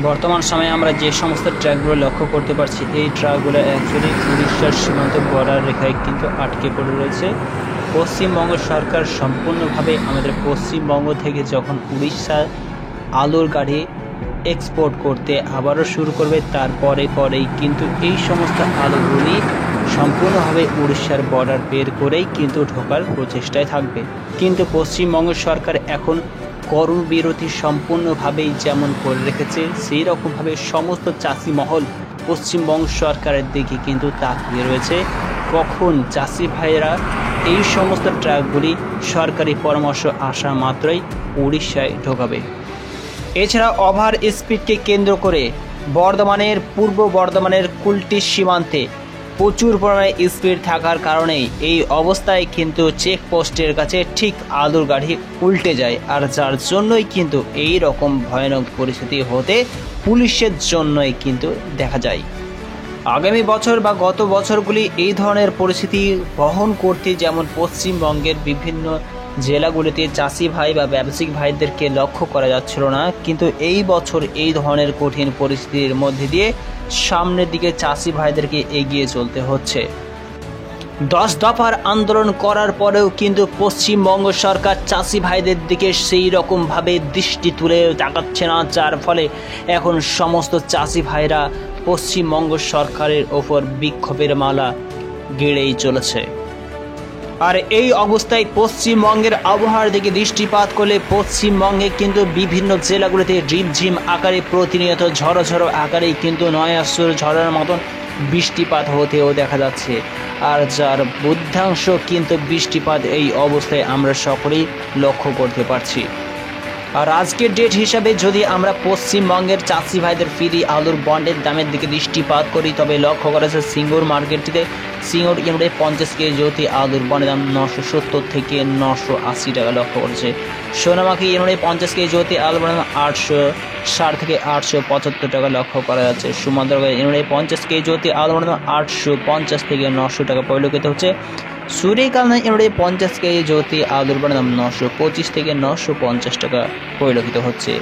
বর্তমান সময়ে আমরা যে সমস্ত ট্রাকগুলো লক্ষ্য করতে পারছি, এই ট্রাকগুলো অ্যাকচুয়ালি উড়িষ্যার সীমান্ত বর্ডার রেখায় কিন্তু আটকে পড়ে রয়েছে। পশ্চিমবঙ্গ সরকার সম্পূর্ণভাবে আমাদের পশ্চিমবঙ্গ থেকে যখন উড়িষ্যার আলুর গাড়ি এক্সপোর্ট করতে আবারও শুরু করবে, পরেই কিন্তু এই সমস্ত আলুগুলি সম্পূর্ণভাবে উড়িষ্যার বর্ডার বের করেই কিন্তু ঢোকার প্রচেষ্টায় থাকবে। কিন্তু পশ্চিমবঙ্গ সরকার এখন কর্মবিরতি সম্পূর্ণভাবেই যেমন করে রেখেছে, সেই রকমভাবে সমস্ত চাষি মহল পশ্চিমবঙ্গ সরকারের দিকে কিন্তু তাকিয়ে রয়েছে, কখন চাষি ভাইয়েরা এই সমস্ত ট্রাকগুলি সরকারি পরামর্শ আসা মাত্রই উড়িষ্যায় ঢোকাবে। এছাড়া ওভার স্পিডকে কেন্দ্র করে পূর্ব বর্ধমানের কুলটি সীমান্তে প্রচুর পরিমাণে স্পিড থাকার কারণেই এই অবস্থায় কিন্তু চেকপোস্টের কাছে ঠিক আলুর গাড়ি উল্টে যায়, আর যার জন্যই কিন্তু এই রকম ভয়ানক পরিস্থিতি হতে পুলিশের জন্যই কিন্তু দেখা যায়। আগামী বছর বা গত বছরগুলি এই ধরনের পরিস্থিতি বহন করতে যেমন পশ্চিমবঙ্গের বিভিন্ন জেলাগুলিতে চাষি ভাই বা ব্যবসায়িক ভাইদেরকে লক্ষ্য করা যাচ্ছিল না, কিন্তু এই বছর এই ধরনের কঠিন পরিস্থিতির মধ্যে দিয়ে সামনের দিকে চাষি ভাইদেরকে এগিয়ে চলতে হচ্ছে। 10 দফার আন্দোলন করার পরেও কিন্তু পশ্চিমবঙ্গ সরকার চাষি ভাইদের দিকে সেই রকমভাবে দৃষ্টি তুলে তাকাচ্ছে না, যার ফলে এখন সমস্ত চাষি ভাইরা পশ্চিমবঙ্গ সরকারের ওপর বিক্ষোভের মালা গেড়েই চলেছে। আর এই অবস্থায় পশ্চিমবঙ্গের আবহাওয়ার দিকে দৃষ্টিপাত করলে পশ্চিমবঙ্গে কিন্তু বিভিন্ন জেলাগুলিতে ঝিমঝিম আকারে প্রতিনিয়ত ঝড়ো ঝড়ো আকারেই কিন্তু নয়াসুর ঝড়ের মতন বৃষ্টিপাত হতেও দেখা যাচ্ছে, আর যার বুদ্ধাংশ কিন্তু বৃষ্টিপাত এই অবস্থায় আমরা সকলেই লক্ষ্য করতে পারছি। আর আজকের ডেট হিসাবে যদি আমরা পশ্চিমবঙ্গের চাষি ভাইদের ফ্রি আলুর বন্ডের দামের দিকে দৃষ্টিপাত করি, তবে লক্ষ্য করা যাচ্ছে সিঙ্গুর মার্কেটটিতে সিঙ্গুর ইউনিটে 50 কেজি জ্যোতি আলুর বন্ডের দাম 970 থেকে 980 টাকা লক্ষ্য করেছে। সোনামাখি ইউনিটে 50 কেজি জ্যোতি আলুর বন্ডের দাম 860 থেকে 875 টাকা লক্ষ্য করা যাচ্ছে। সুমন্দ্রগড় ইউনিটে 50 কেজি জ্যোতি আলুর বন্ডের দাম 850 থেকে 900 টাকা পরিলক্ষিত হচ্ছে। সুরেকালনা ইউনিটে 50 কেজি জ্যোতি আলুর বন্ডের দাম 925 থেকে 950 টাকা পরিলক্ষিত হচ্ছে।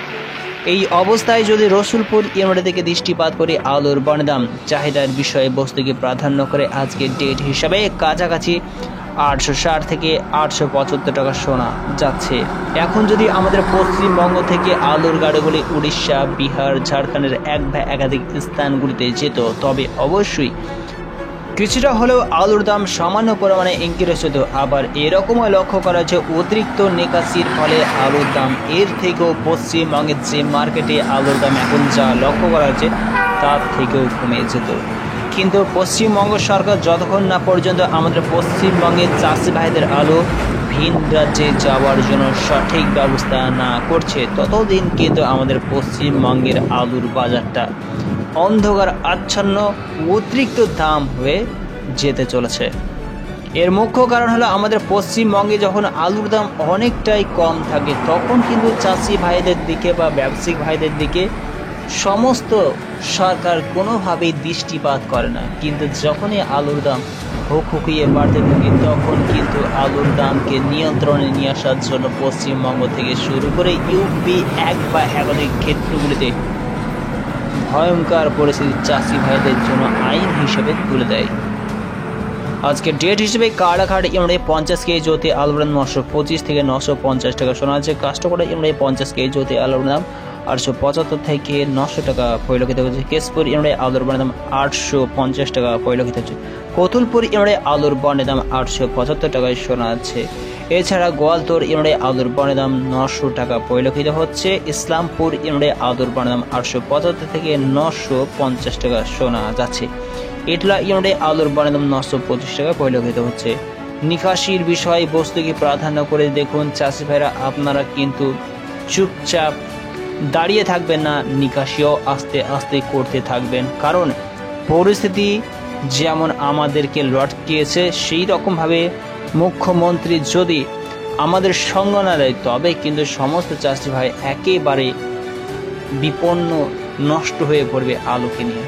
এই অবস্থায় যদি রসুলপুর ইউনিট থেকে দৃষ্টিপাত করে আলুর বন্ডের দাম চাহিদার বিষয়ে বস্তুকে প্রাধান্য করে আজকের ডেট হিসাবে কাছাকাছি 860 থেকে 875 টাকা শোনা যাচ্ছে। এখন যদি আমাদের পশ্চিমবঙ্গ থেকে আলুর গাড়িগুলি উড়িষ্যা, বিহার, ঝাড়খণ্ডের এক বা একাধিক স্থানগুলিতে যেত, তবে অবশ্যই কিছুটা হলেও আলুর দাম সামান্য পরিমাণে ইনক্রিজ হতো। আবার এরকমও লক্ষ্য করা হচ্ছে অতিরিক্ত নিকাশির ফলে আলুর দাম এর থেকেও পশ্চিমবঙ্গের যে মার্কেটে আলুর দাম এখন যা লক্ষ্য করা হচ্ছে তার থেকেও কমে যেত। কিন্তু পশ্চিমবঙ্গ সরকার যতক্ষণ না পর্যন্ত আমাদের পশ্চিমবঙ্গের চাষি ভাইদের আলু ভিন রাজ্যে যাওয়ার জন্য সঠিক ব্যবস্থা না করছে, ততদিন কিন্তু আমাদের পশ্চিমবঙ্গের আলুর বাজারটা অন্ধকার আচ্ছন্ন অতিরিক্ত দাম হয়ে যেতে চলেছে। এর মুখ্য কারণ হলো আমাদের পশ্চিমবঙ্গে যখন আলুর দাম অনেকটাই কম থাকে, তখন কিন্তু চাষি ভাইদের দিকে বা ব্যবসায়িক ভাইদের দিকে সমস্ত সরকার কোনোভাবেই দৃষ্টিপাত করে না। কিন্তু যখনই আলুর দাম হুকিয়ে বাড়তে থাকে, তখন কিন্তু আলুর দামকে নিয়ন্ত্রণে নিয়ে আসার জন্য পশ্চিমবঙ্গ থেকে শুরু করে ইউপি এক বা একাধিক ক্ষেত্রগুলিতে ভয়ঙ্কর পরিস্থিতি চাষি ভাইদের জন্য আইন হিসেবে তুলে দেয়। আজকে ডেট হিসেবে কাড়াঘাট ইউনিটে 50 কেজি জ্যোতি আলুর দাম 925 থেকে 950 টাকা শোনা যাচ্ছে। কাস্টকোটা ইউনিটে 50 কেজি জ্যোতি আলুর দাম 875 থেকে 900 টাকা পরিলক্ষিত হচ্ছে। কেশপুর ইউনিটে আলুর বন্ডের দাম 850 টাকা পরিলক্ষিত হচ্ছে। কতুলপুর ইউনিটে আলুর বন্ডের দাম 875 টাকায় শোনা যাচ্ছে। এছাড়া গোয়ালতোড় ইউনিটে আলুর বন্ডের দাম 900 টাকা পরিলক্ষিত হচ্ছে। ইসলামপুর ইউনিটে আলুর বন্ডের দাম 875 থেকে 950 টাকা শোনা যাচ্ছে। ইটলা ইউনিটে আলুর বন্ডের দাম 925 টাকা পরিলক্ষিত হচ্ছে। নিকাশির বিষয় বস্তুকে প্রাধান্য করে দেখুন চাষি ভাইরা, আপনারা কিন্তু চুপচাপ দাঁড়িয়ে থাকবেন না, নিকাশিও আস্তে আস্তে করতে থাকবেন, কারণ পরিস্থিতি যেমন আমাদেরকে লটকিয়েছে সেই রকমভাবে মুখ্যমন্ত্রী যদি আমাদের সঙ্গ না দেয়, তবে কিন্তু সমস্ত চাষি ভাই একেবারে বিপন্ন নষ্ট হয়ে পড়বে আলুকে নিয়ে।